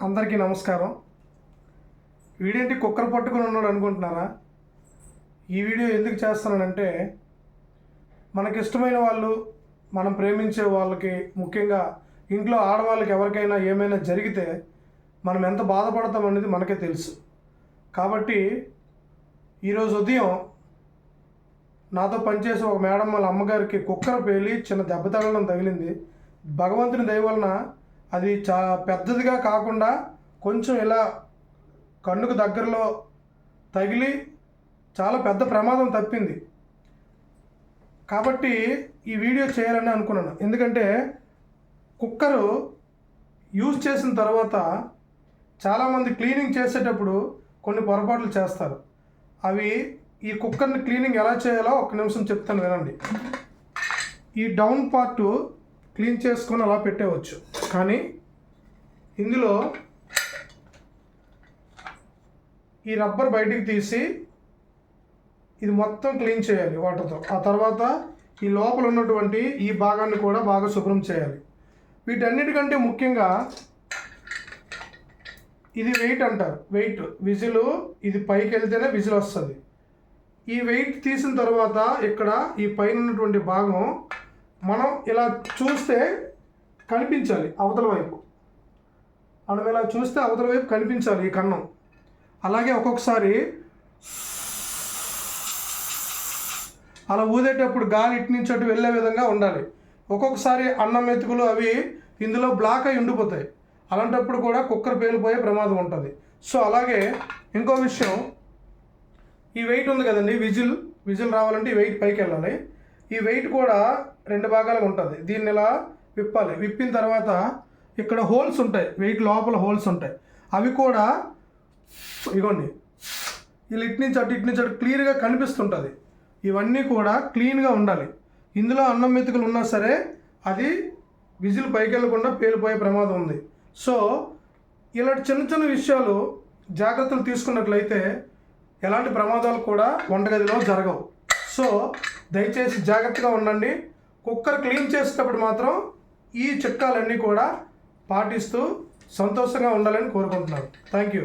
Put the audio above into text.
అందరికీ నమస్కారం. వీడేంటి కుక్కర్ పట్టుకుని ఉన్నాడు అనుకుంటున్నారా? ఈ వీడియో ఎందుకు చేస్తున్నానంటే, మనకిష్టమైన వాళ్ళు, మనం ప్రేమించే వాళ్ళకి, ముఖ్యంగా ఇంట్లో ఆడవాళ్ళకి ఎవరికైనా ఏమైనా జరిగితే మనం ఎంత బాధపడతాం అనేది మనకే తెలుసు. కాబట్టి ఈరోజు ఉదయం నాతో పనిచేసే ఒక మేడం వాళ్ళ అమ్మగారికి కుక్కర్ పేలి చిన్న దెబ్బ తగిలింది. భగవంతుని దయ వలన అది పెద్దదిగా కాకుండా కొంచెం ఇలా కన్నుకు దగ్గరలో తగిలి చాలా పెద్ద ప్రమాదం తప్పింది. కాబట్టి ఈ వీడియో చేయాలని అనుకున్నాను. ఎందుకంటే కుక్కరు యూజ్ చేసిన తర్వాత చాలామంది క్లీనింగ్ చేసేటప్పుడు కొన్ని పొరపాట్లు చేస్తారు. అవి ఈ కుక్కర్ని క్లీనింగ్ ఎలా చేయాలో ఒక నిమిషం చెప్తాను వినండి. ఈ డౌన్ పార్ట్ క్లీన్ చేసుకొని అలా పెట్టేవచ్చు, కానీ ఇందులో ఈ రబ్బర్ బయటికి తీసి ఇది మొత్తం క్లీన్ చేయాలి వాటర్తో. ఆ తర్వాత ఈ లోపల ఉన్నటువంటి ఈ భాగాన్ని కూడా బాగా శుభ్రం చేయాలి. వీటన్నిటికంటే ముఖ్యంగా ఇది వెయిట్ అంటారు. వెయిట్ విజిల్, ఇది పైకి వెళ్తేనే విజిల్ వస్తుంది. ఈ వెయిట్ తీసిన తర్వాత ఇక్కడ ఈ పైన ఉన్నటువంటి భాగం మనం ఇలా చూస్తే కనిపించాలి అవతల వైపు. మనం ఇలా చూస్తే అవతల వైపు కనిపించాలి ఈ కన్నం. అలాగే ఒక్కొక్కసారి అలా ఊదేటప్పుడు గాలి ఇటు నుంచి అటు వెళ్ళే విధంగా ఉండాలి. ఒక్కొక్కసారి అన్నం మెతుకులు అవి ఇందులో బ్లాక్ అయి ఉండిపోతాయి. అలాంటప్పుడు కూడా కుక్కర్ పేలిపోయే ప్రమాదం ఉంటుంది. సో అలాగే ఇంకో విషయం, ఈ వెయిట్ ఉంది కదండి, విజిల్ రావాలంటే ఈ వెయిట్ పైకి వెళ్ళాలి. ఈ వెయిట్ కూడా రెండు భాగాలుగా ఉంటుంది. దీన్ని ఇలా విప్పాలి. విప్పిన తర్వాత ఇక్కడ హోల్స్ ఉంటాయి, వెయిట్ లోపల హోల్స్ ఉంటాయి. అవి కూడా ఇగోండి ఇలా ఇటు నుంచి అటు క్లియర్గా కనిపిస్తుంటుంది. ఇవన్నీ కూడా క్లీన్గా ఉండాలి. ఇందులో అన్నం మెతుకులు ఉన్నా సరే అది విజిల్ పైకి వెళ్ళకుండా పేలిపోయే ప్రమాదం ఉంది. సో ఇలాంటి చిన్న చిన్న విషయాలు జాగ్రత్తలు తీసుకున్నట్లయితే ఎలాంటి ప్రమాదాలు కూడా వంటగదిలో జరగవు. సో దయచేసి జాగ్రత్తగా ఉండండి. కుక్కర్ క్లీన్ చేసేటప్పుడు మాత్రం ఈ చిట్కాలన్నీ కూడా పాటిస్తూ సంతోషంగా ఉండాలని కోరుకుంటున్నాను. Thank you.